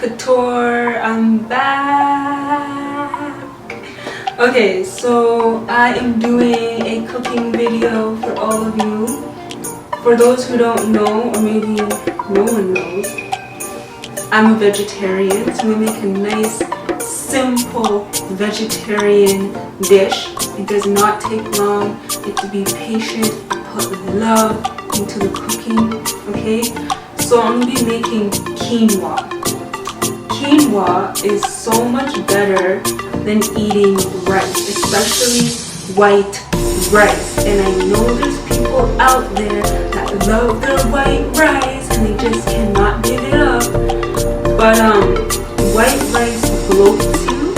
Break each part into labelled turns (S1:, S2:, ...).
S1: Couture, I'm back. Okay, so I am doing a cooking video for all of you. For those who don't know, or maybe no one knows, I'm a vegetarian, so we make a nice, simple vegetarian dish. It does not take long. You have to be patient, put love into the cooking, okay? So I'm going to be making quinoa. Quinoa is so much better than eating rice, especially white rice. And I know there's people out there that love their white rice and they just cannot give it up. But white rice bloats you,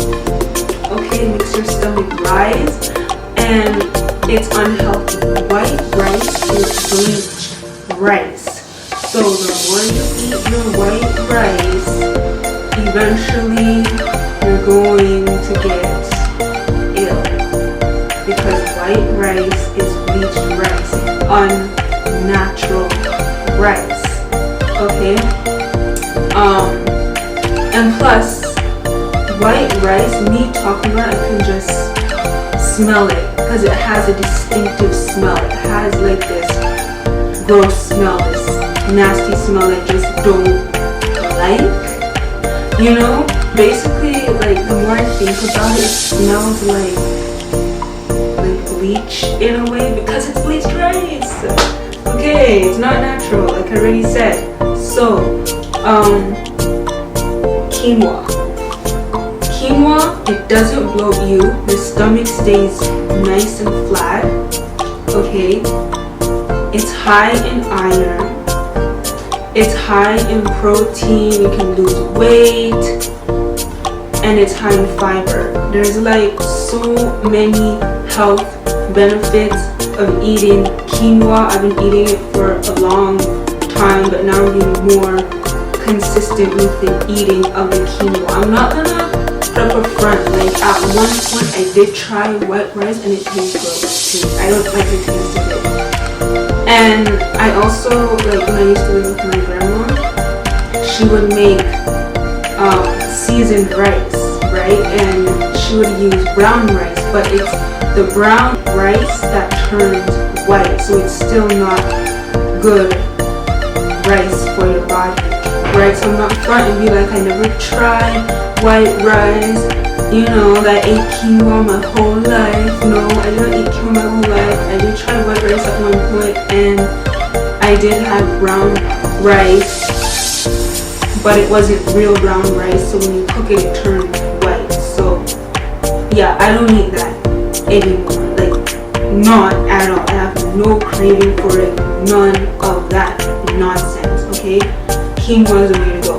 S1: okay, makes your stomach rise, and it's unhealthy. White rice is bleached rice. So the more you eat your white rice, eventually you're going to get ill, because white rice is bleached rice, unnatural rice, okay? And plus, white rice, me talking about it, I can just smell it, because it has a distinctive smell. It has like this gross smell, this nasty smell I just don't like. You know, basically, like, the more I think about it, it smells like bleach in a way, because it's bleached rice. Okay, it's not natural, like I already said. So, quinoa. Quinoa, it doesn't bloat you. Your stomach stays nice and flat. Okay, it's high in iron. It's high in protein, you can lose weight, and it's high in fiber. There's like so many health benefits of eating quinoa. I've been eating it for a long time, but now I'm being more consistent with the eating of the quinoa. I'm not gonna put up a front. Like, at one point I did try white rice and it tastes gross too. I don't like the taste of it. And I also, like, when I used to live with my grandma, she would make seasoned rice, right? And she would use brown rice, but it's the brown rice that turns white, so it's still not good rice for your body, right? So I'm not front and be like, I never tried white rice, you know, that I ate quinoa my whole life. No, I didn't eat quinoa my whole life. I did try white rice at one point, and I did have brown rice, but it wasn't real brown rice, so when you cook it, it turns white. So yeah, I don't eat that anymore, like, not at all. I have no craving for it, none of that nonsense, okay? Quinoa is the way to go.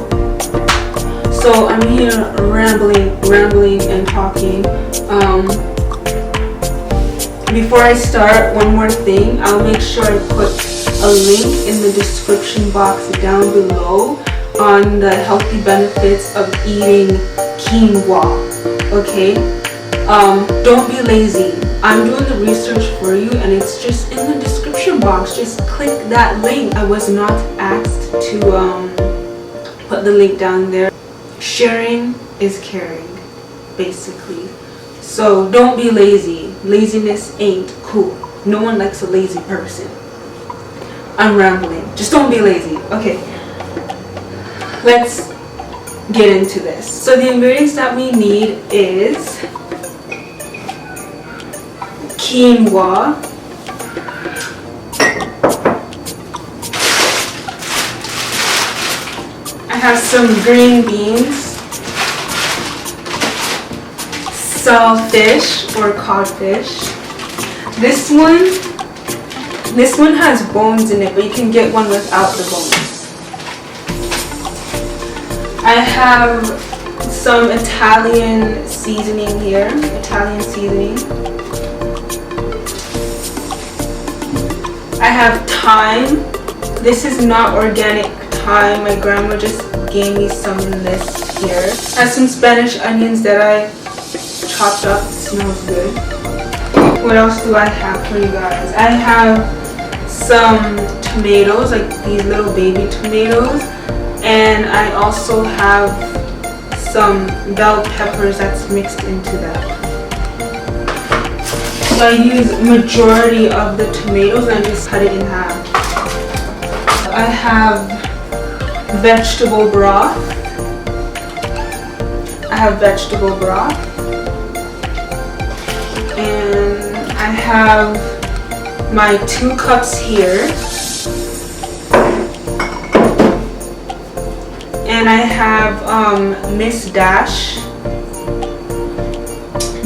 S1: So I'm here rambling and talking. Before I start, one more thing. I'll make sure I put a link in the description box down below on the healthy benefits of eating quinoa, okay? Don't be lazy. I'm doing the research for you, and it's just in the description box. Just click that link. I was not asked to put the link down there. Sharing is caring, basically. So don't be lazy. Laziness ain't cool. No one likes a lazy person. I'm rambling. Just don't be lazy. Okay, let's get into this. So the ingredients that we need is quinoa, I have some green beans, saltfish or codfish. This one has bones in it, but you can get one without the bones. I have some Italian seasoning here, Italian seasoning. I have thyme. This is not organic thyme. My grandma just gave me some in this here. I have some Spanish onions that I chopped up. It smells good. What else do I have for you guys? I have some tomatoes, like these little baby tomatoes, and I also have some bell peppers that's mixed into that. So I use majority of the tomatoes and I just cut it in half. I have vegetable broth. And I have my 2 cups here. And I have Miss Dash.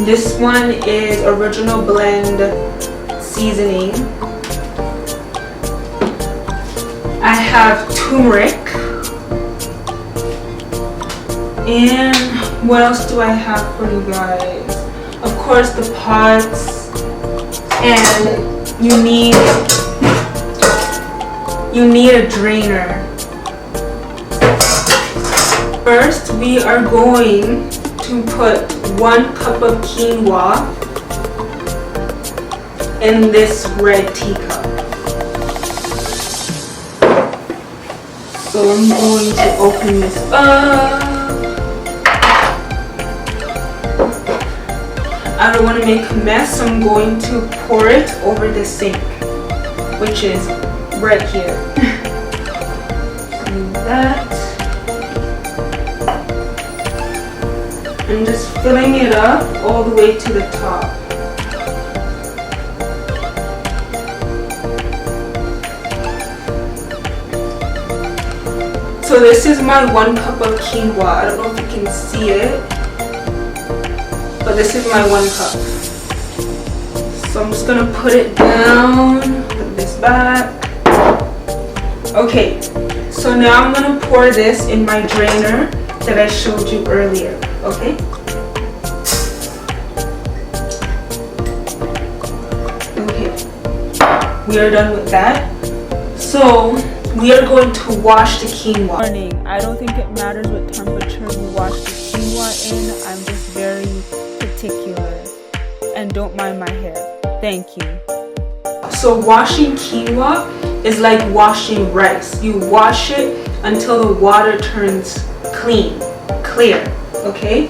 S1: This one is original blend seasoning. I have turmeric. And what else do I have for you guys? Of course, the pots. And you need a drainer. First, we are going to put 1 cup of quinoa in this red teacup. So I'm going to open this up. I don't want to make a mess, so I'm going to pour it over the sink, which is right here. Do that. I'm just filling it up all the way to the top. So this is my 1 cup of quinoa. I don't know if you can see it, but this is my 1 cup. So I'm just gonna put it down, put this back. Okay, so now I'm gonna pour this in my drainer that I showed you earlier, okay? Okay, we are done with that. So we are going to wash the quinoa. I don't think it matters what temperature we wash the quinoa in. I'm just very particular. And don't mind my hair. Thank you. So washing quinoa is like washing rice. You wash it until the water turns clear, okay?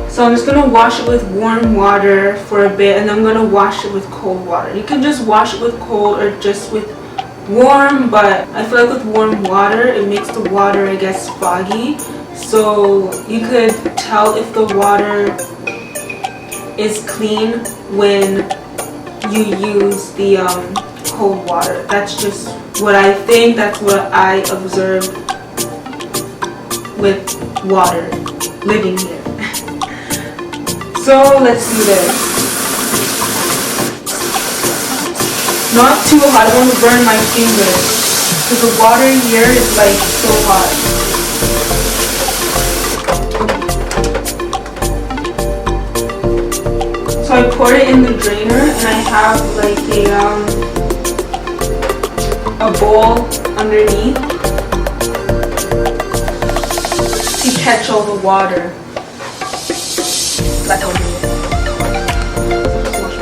S1: So I'm just gonna wash it with warm water for a bit, and I'm gonna wash it with cold water. You can just wash it with cold or just with warm, but I feel like with warm water it makes the water, I guess, foggy. So you could tell if the water is clean when you use the cold water. That's just what I think, that's what I observed with water living here. So let's do this. Not too hot, I don't want to burn my fingers because the water here is like so hot. So I poured it in the drainer and I have like a bowl underneath to catch all the water. That's how I do it. Wash.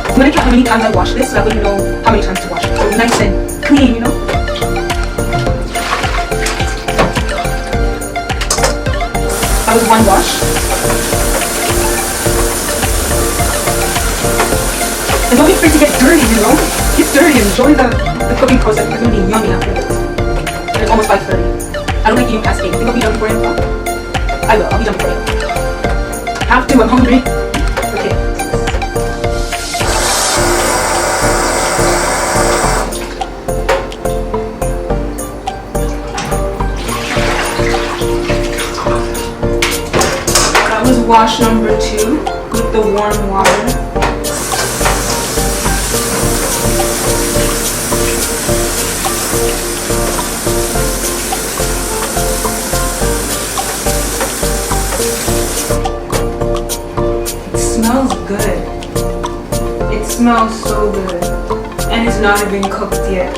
S1: I'm gonna count how many times I wash this so that way you know how many times to wash it. So it's nice and clean, you know? That was 1 wash. And don't be afraid to get dirty, you know? Get dirty, enjoy the cooking process. It's gonna be yummy afterwards. And it's almost 5:30. I don't like eating past 8. You think I'll be done before 8 o'clock? I will, I'll be done before 8 o'clock. Have to, I'm hungry. Okay. That was wash number 2 with the warm water. Smells good. It smells so good. And it's not even cooked yet.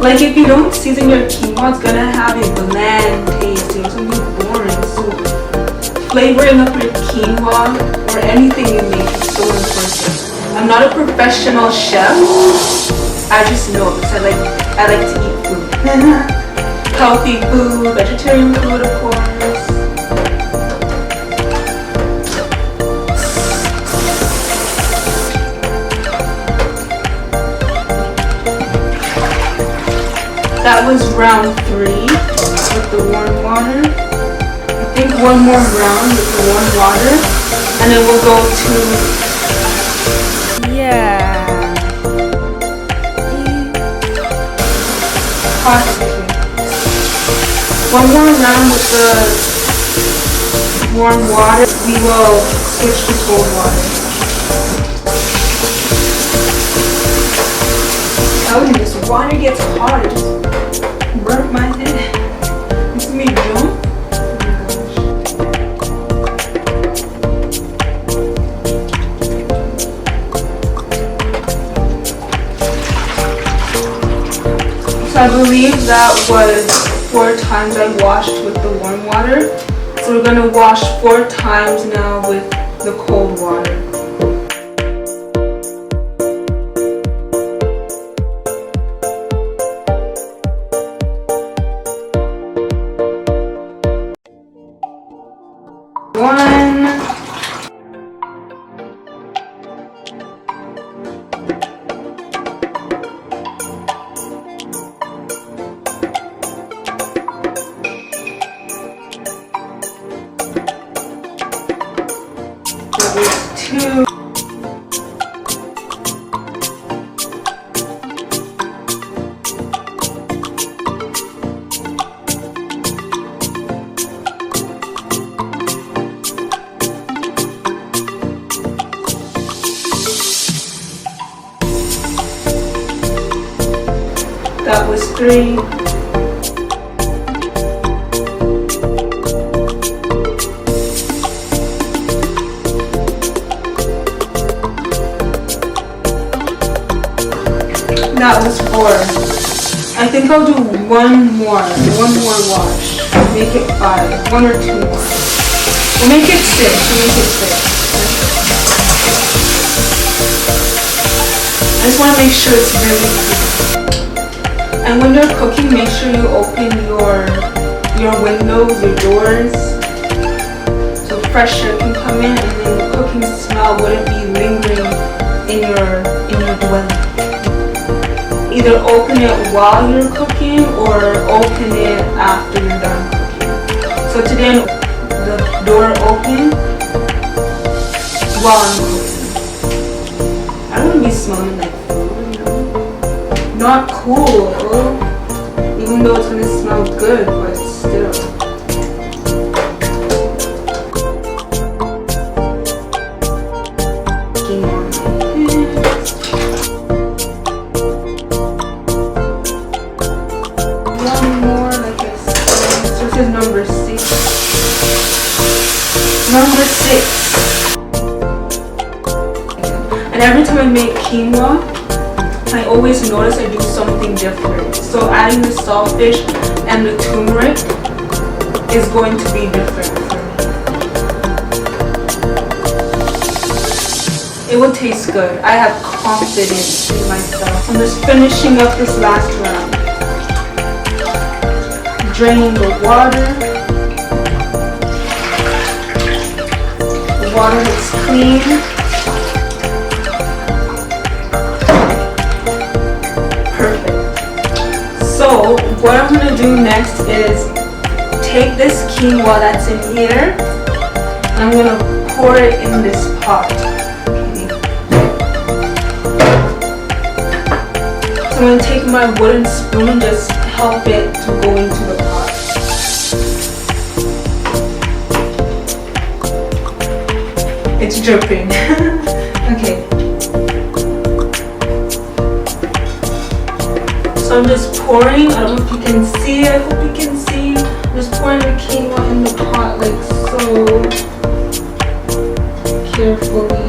S1: Like if you don't season your quinoa, it's gonna have a bland taste. It's gonna be boring. So flavoring up your quinoa or anything you make is so important. I'm not a professional chef. I just know because I like to eat food. healthy food, vegetarian food of course. That was round 3 with the warm water. I think one more round with the warm water, and then we'll go to hot chicken. One more round with the warm water, we will switch to cold water. Oh, this water gets hot. It just burnt my head. It's me jump. So I believe that was 4 times I washed with the warm water. So we're gonna wash 4 times now with the cold water. Two. That was 3. That was 4. I think I'll do one more wash. Make it 5. 1 or 2 more. We'll make it 6. I just want to make sure it's really clean. And when you're cooking, make sure you open your windows, your doors, so fresh air can come in, and then the cooking smell wouldn't be lingering in your dwelling. Either open it while you're cooking or open it after you're done cooking. So today the door open while I'm cooking. I don't want to be smelling like food, you know? Not cool, even though it's going to smell good, but still. Number 6. And every time I make quinoa, I always notice I do something different. So adding the saltfish and the turmeric is going to be different for me. It will taste good. I have confidence in myself. So I'm just finishing up this last round. Draining the water. The water looks clean. Perfect. So what I'm going to do next is take this quinoa that's in here and I'm going to pour it in this pot. So I'm going to take my wooden spoon and just help it to go into the pot. It's dripping. Okay. So I'm just pouring. I don't know if you can see it. I hope you can see. I'm just pouring the quinoa in the pot like so. Carefully.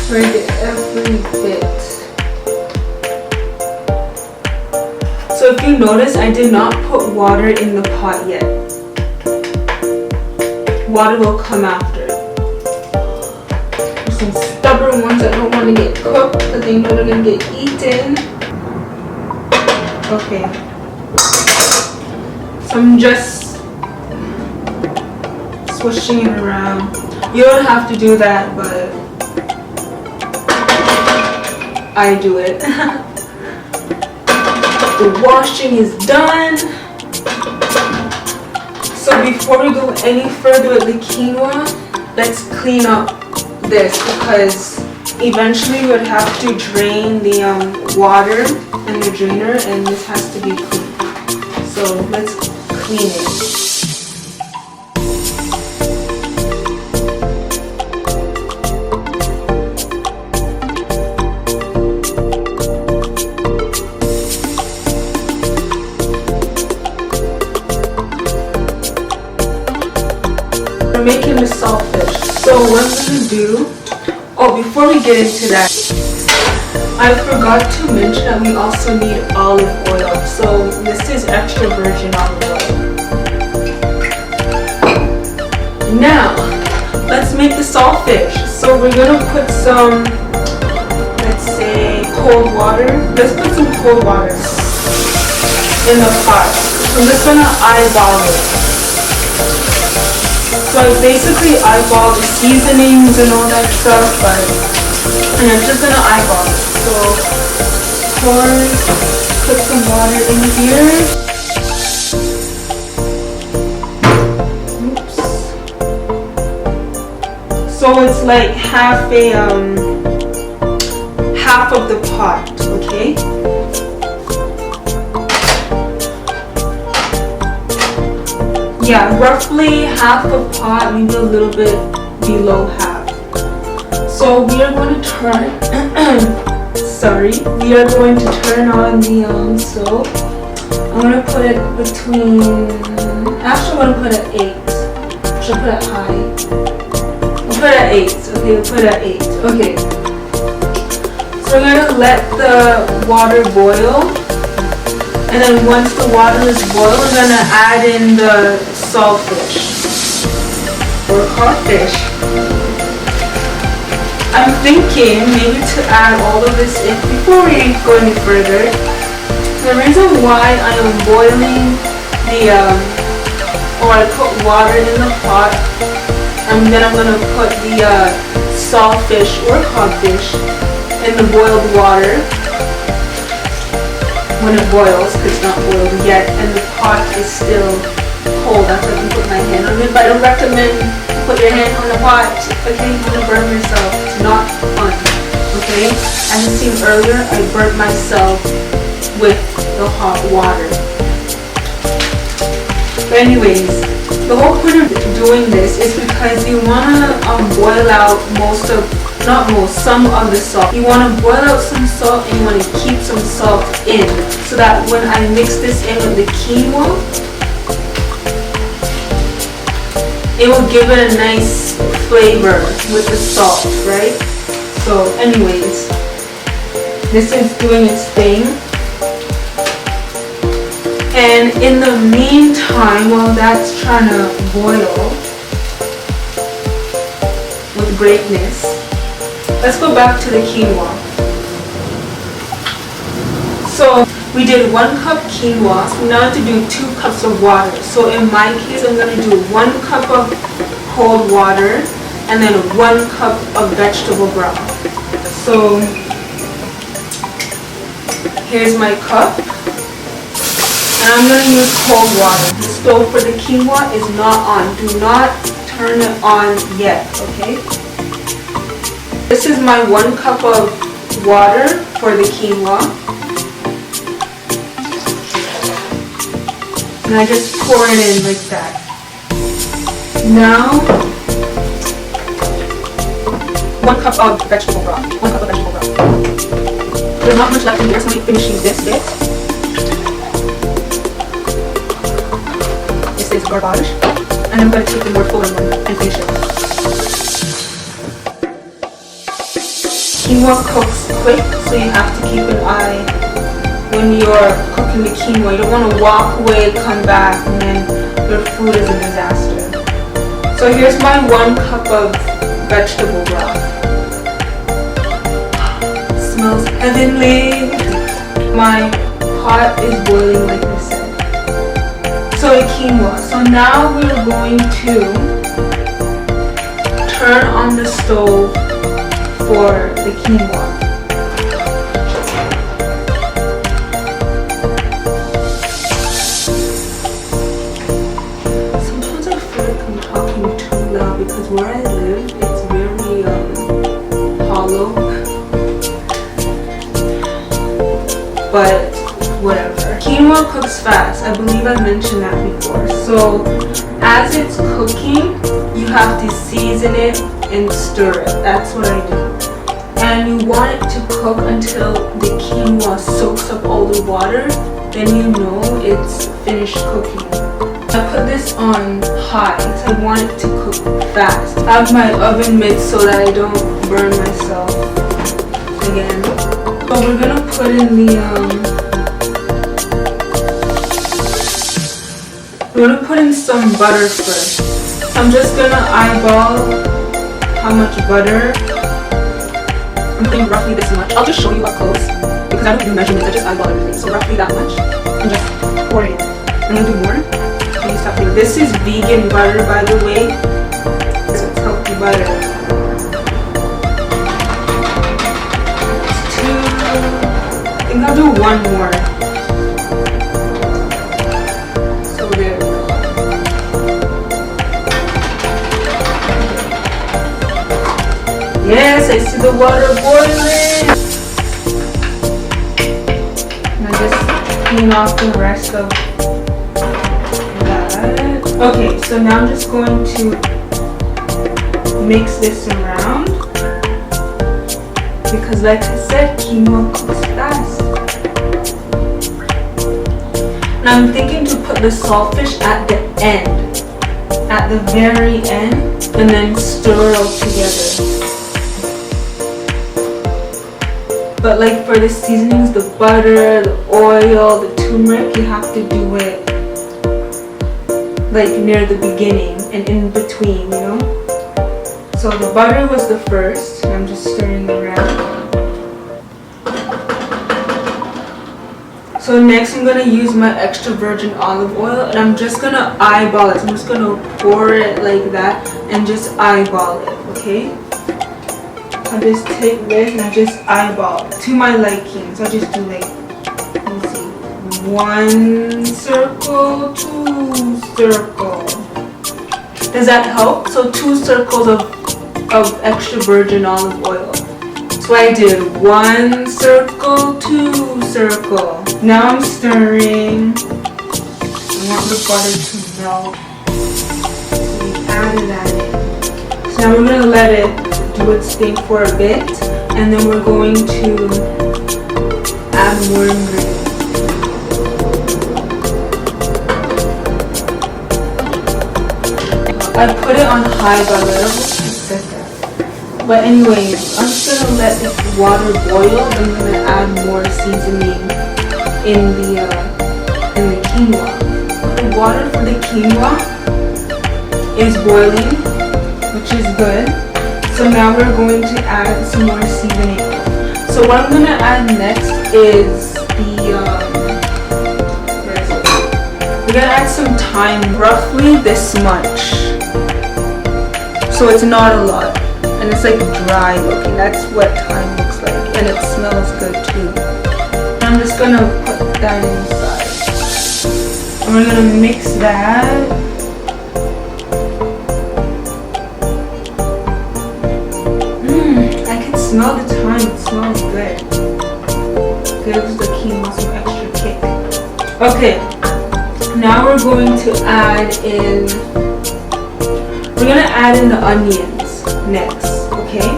S1: Try to get every bit. So if you notice, I did not put water in the pot yet. Water will come after. There's some stubborn ones that don't want to get cooked, but they know they're going to get eaten. Okay. So I'm just swishing it around. You don't have to do that, but I do it. The washing is done. So before we go any further with the quinoa, let's clean up this because eventually we would have to drain the water in the drainer, and this has to be clean. So let's clean it. We're making the saltfish. So what I'm going to do, before we get into that, I forgot to mention that we also need olive oil. So this is extra virgin olive oil. Now, let's make the saltfish. So we're going to put some, let's say, cold water. Let's put some cold water in the pot. I'm just going to eyeball it. So I basically eyeball the seasonings and all that stuff, and I'm just gonna eyeball it. So put some water in here. Oops. So it's like half of the pot, okay? Yeah, roughly half a pot, maybe a little bit below half. So we are going to turn, we are going to turn on the stove. I'm going to put it between, actually I'm going to put it at 8. Should I put it high? We'll put it at 8, okay, we'll put it at 8, okay. So we're going to let the water boil. And then once the water is boiled, we're going to add in the saltfish or codfish. I'm thinking maybe to add all of this in before we go any further. The reason why I am boiling or I put water in the pot, and then I'm going to put the saltfish or codfish in the boiled water when it boils, because it's not boiled yet and the pot is still cold after I can put my hand on it. But I don't recommend put your hand on the pot, okay? You're gonna burn yourself. It's not fun, okay? As you seen earlier, I burnt myself with the hot water. But anyways, the whole point of doing this is because you wanna boil out some of the salt. You want to boil out some salt and you want to keep some salt in, so that when I mix this in with the quinoa, it will give it a nice flavor with the salt, right? So anyways, this is doing its thing. And in the meantime, while that's trying to boil with greatness, let's go back to the quinoa. So we did 1 cup quinoa, so now I have to do 2 cups of water. So in my case, I'm going to do 1 cup of cold water and then 1 cup of vegetable broth. So here's my cup, and I'm going to use cold water. The stove for the quinoa is not on. Do not turn it on yet, okay? This is my 1 cup of water for the quinoa. And I just pour it in like that. Now, 1 cup of vegetable broth. 1 cup of vegetable broth. There's not much left in here, so I'm finishing this bit. This is garbage. And I'm going to take the more fuller one and finish it. Quinoa cooks quick, so you have to keep an eye when you're cooking the quinoa. You don't want to walk away, come back, and then your food is a disaster. So here's my 1 cup of vegetable broth. smells heavenly. My pot is boiling like I said. So quinoa. So now we're going to turn on the stove for the quinoa. Sometimes I feel like I'm talking too loud because where I live, it's very hollow. But whatever. Quinoa cooks fast. I believe I mentioned that before. So as it's cooking, you have to season it and stir it. That's what I do. And you want it to cook until the quinoa soaks up all the water. Then you know it's finished cooking. I put this on high because I want it to cook fast. I have my oven mitt so that I don't burn myself again. So we're gonna put in we're gonna put in some butter first. I'm just gonna eyeball how much butter. I'm putting roughly this much. I'll just show you up close because I don't do measurements. I just eyeball everything. So roughly that much, and just pour it in. I'm gonna do more. Can you stop here? This is vegan butter, by the way. So it's healthy butter. It's 2. I think I'll do 1 more. So there we go. Yes, I see the water boiling. And I just clean off the rest of that. Okay, so now I'm just going to mix this around because like I said, quinoa cooks fast. And I'm thinking to put the saltfish at the end, at the very end, and then stir it all together. But like for the seasonings, the butter, the oil, the turmeric, you have to do it like near the beginning and in between, you know? So the butter was the first, and I'm just stirring around. So next I'm gonna use my extra virgin olive oil, and I'm just gonna eyeball it. So I'm just gonna pour it like that and just eyeball it, okay? I just take this and I just eyeball it to my liking. So I just do like, let me see, 1 circle, 2 circle. Does that help? So 2 circles of extra virgin olive oil. So I did 1 circle, 2 circle. Now I'm stirring. I want the butter to melt. So we added that in. So now we're gonna let it do its thing for a bit, and then we're going to add more ingredients. I put it on high by little, but anyways, I'm just gonna let the water boil. I'm gonna add more seasoning in the quinoa. The water for the quinoa is boiling, which is good. So now we're going to add some more seasoning. So what I'm going to add next is we're going to add some thyme, roughly this much. So it's not a lot. And it's like dry looking. That's what thyme looks like. And it smells good too. I'm just going to put that inside. And we're going to mix that. Smell the thyme, it smells good. Gives the quinoa some extra kick. Okay, now we're going to add in, the onions next, okay?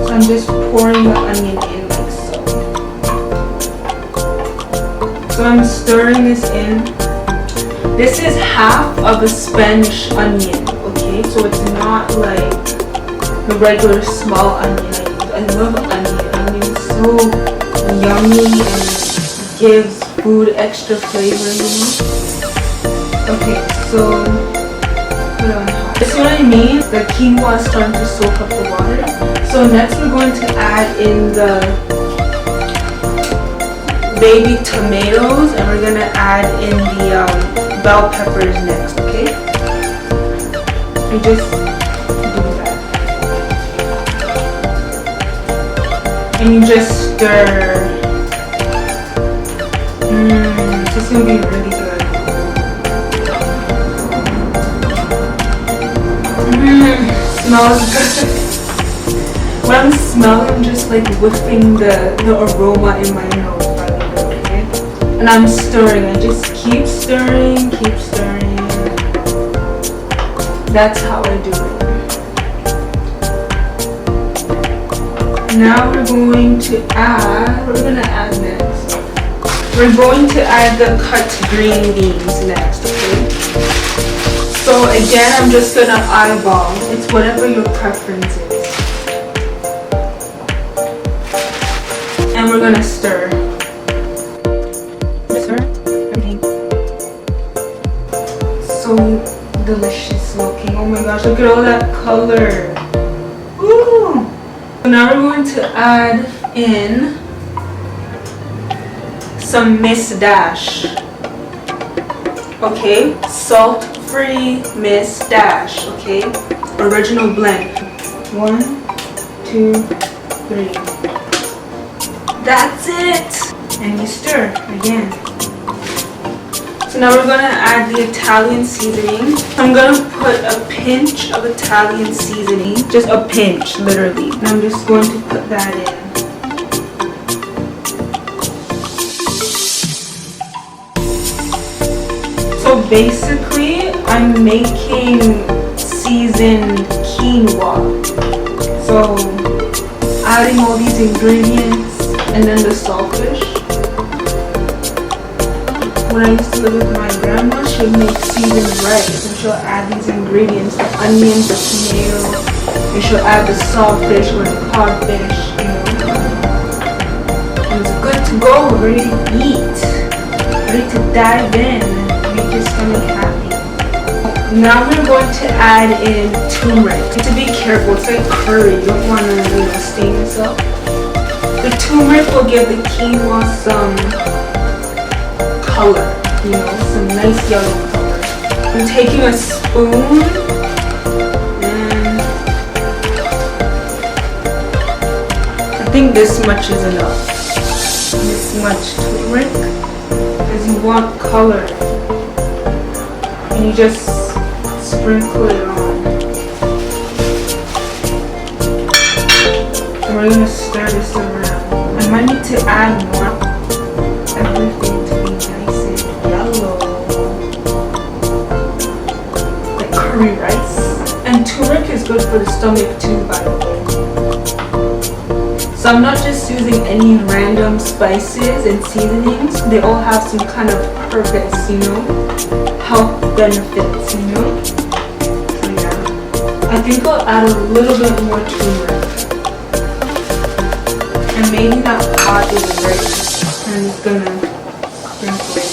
S1: So I'm just pouring the onion in like so. So I'm stirring this in. This is half of a Spanish onion. So it's not like the regular small onion I love onion. Onion is so yummy and gives food extra flavor, you know? Okay, so put it on hot. This is what I mean. The quinoa is starting to soak up the water. So next we're going to add in the baby tomatoes, and we're gonna add in the bell peppers next, okay? And just do that. And you just stir. This is gonna be really good. Smells good. When I'm smelling, I'm just like whiffing the aroma in my nose, okay? And I'm stirring. I just keep stirring, keep stirring. That's how I do it. Now we're going to add, what are we going to add next? We're going to add the cut green beans next, okay? So again, I'm just going to eyeball. It's whatever your preference is. And we're going to stir. Stir everything. So delicious looking. Oh my gosh, look at all that color. Woo! So now we're going to add in some Miss Dash. Okay, salt-free Miss Dash. Okay, original blend. 1, 2, 3. That's it. And you stir again. So now we're gonna add the Italian seasoning. I'm gonna put a pinch of Italian seasoning, just a pinch, literally. And I'm just going to put that in. So basically, I'm making seasoned quinoa. So adding all these ingredients and then the saltfish. When I used to live with my grandma, she would make seasoned rice, and she'll add these ingredients, the onions, the tomato, and she'll add the saltfish or the codfish, you know. And it's good to go, ready to eat, ready to dive in and make your stomach happy. Now we're going to add in turmeric. You have to be careful, it's like curry, you don't want to, stain yourself. The turmeric will give the quinoa some color, some nice yellow color. I'm taking a spoon and I think this much is enough. This much turmeric, because you want color. And you just sprinkle it on. And we're going to stir this around. I might need to add more. Everything to be nice and yellow. Like curry rice. And turmeric is good for the stomach too, by the way. So I'm not just using any random spices and seasonings. They all have some kind of purpose, health benefits, So yeah. I think I'll add a little bit more turmeric. And maybe that pot is ready. I'm just gonna sprinkle it.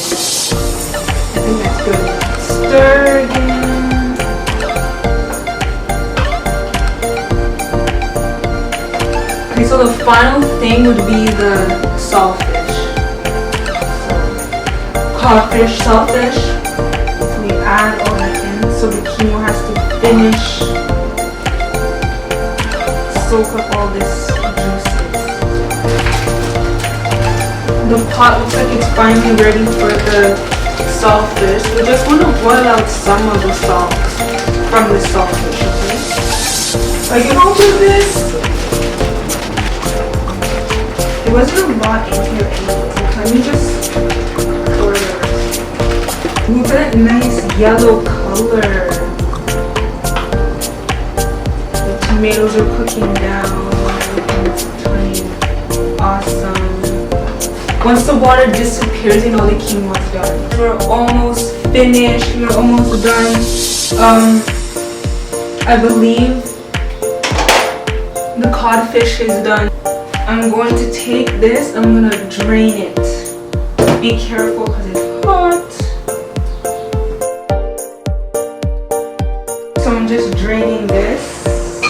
S1: I think that's good. Stir again. Okay, so the final thing would be the saltfish. Codfish, saltfish. So we add all that in. So the quinoa has to finish soak up all this juices. The pot looks like it's finally ready for the saltfish. We just want to boil out some of the salt from the saltfish, okay? Are you going to do this? It wasn't a lot in here anyway. Let me just pour it. Look at that nice yellow color. The tomatoes are cooking down. Everything's turning awesome. Once the water disappears, all the quinoa is done. We're almost finished. We're almost done. I believe the codfish is done. I'm going to take this. I'm going to drain it. Be careful because it's hot. So I'm just draining this.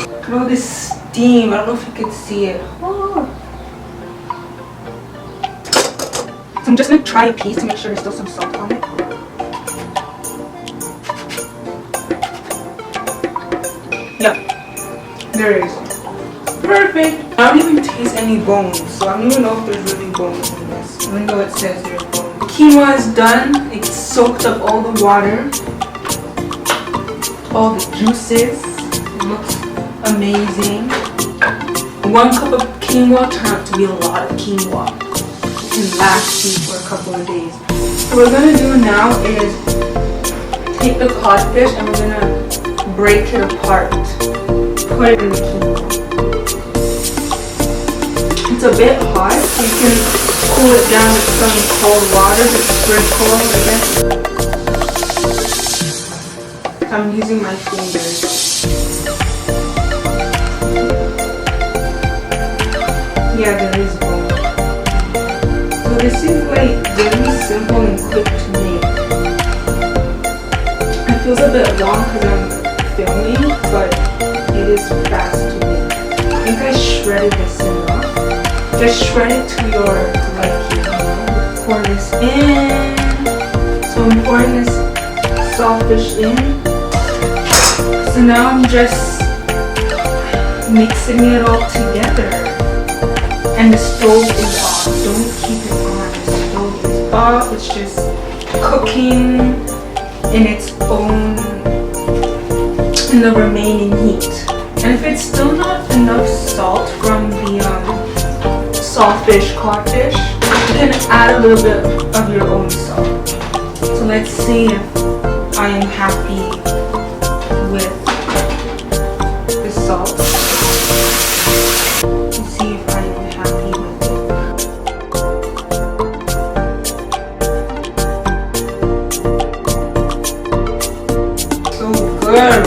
S1: Look at all this steam. I don't know if you can see it. Oh. So I'm just gonna try a piece to make sure there's still some salt on it. Yep, there is. Perfect. I don't even taste any bones, so I don't even know if there's really bones in this. Even though it says there's bones. The quinoa is done. It's soaked up all the water, all the juices. It looks amazing. 1 cup of quinoa turned out to be a lot of quinoa. It can last you for a couple of days. So what we're gonna do now is take the codfish and we're gonna break it apart. Put it in the quinoa. It's a bit hot, so you can cool it down with some cold water, just sprinkle, I guess. I'm using my fingers. Yeah, there is bone. So this is like very simple and quick to make. It feels a bit long because I'm filming, but it is fast to make. I think I shredded this enough. Just shred it to your liking. Pour this in. So I'm pouring this saltfish in. So now I'm just mixing it all together. And the stove is off. Don't keep it on. The stove is off. It's just cooking in its own, in the remaining heat. And if it's still not enough salt from the saltfish, codfish, you can add a little bit of your own salt. So let's see if I am happy with the salt. Let's see if I am happy with it. So good.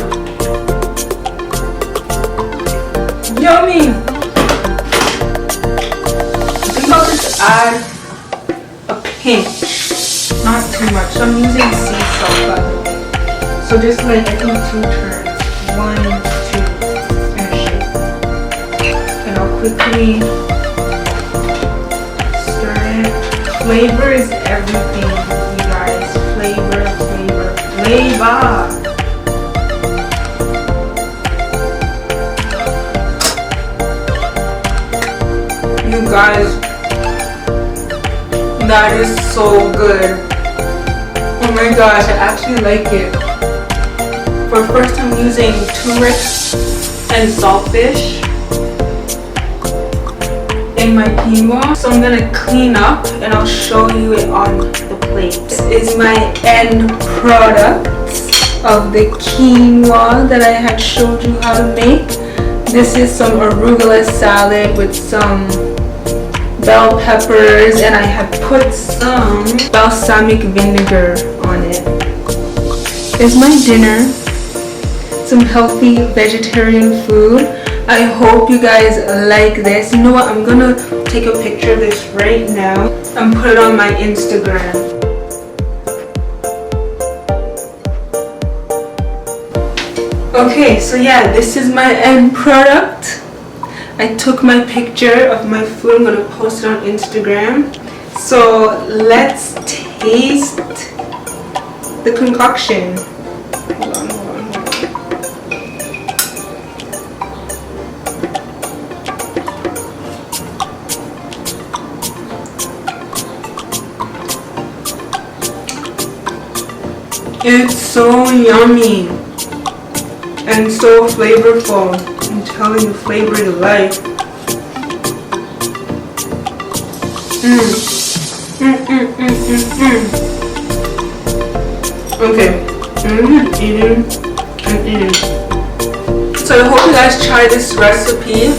S1: Yummy. Add a pinch, not too much. So I'm using sea salt, by the way. So just like I think 2 turns, 1, 2, and shake. And I'll quickly stir it. Flavor is everything, you guys. Flavor, flavor, flavor. You guys. That is so good. Oh my gosh, I actually like it. For first I'm using turmeric and saltfish in my quinoa. So I'm gonna clean up and I'll show you it on the plate. This is my end product of the quinoa that I had showed you how to make. This is some arugula salad with some bell peppers, and I have put some balsamic vinegar on it. Here's my dinner. Some healthy vegetarian food. I hope you guys like this. You know what? I'm gonna take a picture of this right now and put it on my Instagram. Okay, so yeah, this is my end product. I took my picture of my food. I'm gonna post it on Instagram. So let's taste the concoction. Hold on. It's so yummy and so flavorful. I'm telling you, flavor is life. Okay, I'm eating. So I hope you guys try this recipe.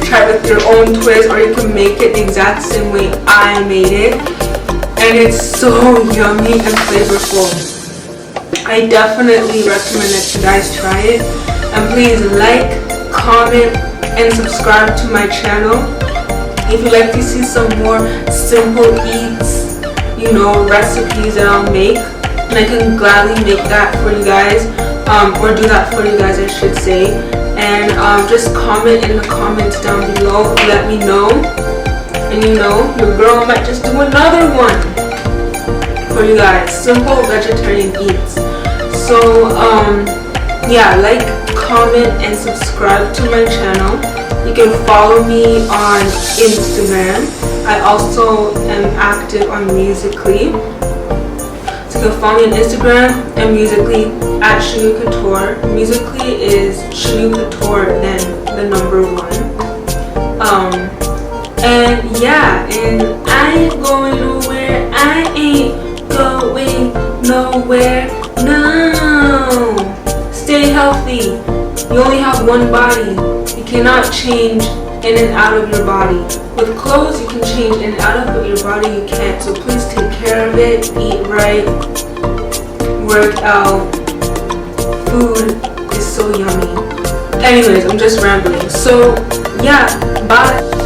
S1: Try it with your own twist, or you can make it the exact same way I made it. And it's so yummy and flavorful. I definitely recommend that you guys try it. And please like, comment, and subscribe to my channel. If you'd like to see some more simple eats, you know, recipes that I'll make, and I can gladly make that for you guys, or do that for you guys, I should say. and just comment in the comments down below. Let me know, and you know, your girl might just do another one for you guys. Simple vegetarian eats. So yeah, like, comment, and subscribe to my channel. You can follow me on Instagram. I also am active on Musical.ly. So you can follow me on Instagram and Musical.ly at Shinu Couture. Musical.ly is Shinu Couture, then the number 1. And yeah, and I ain't going nowhere. I ain't going nowhere. No. Stay healthy. You only have one body. You cannot change in and out of your body. With clothes you can change in and out of, but your body you can't. So please take care of it. Eat right. Work out. Food is so yummy. Anyways, I'm just rambling. So yeah, bye.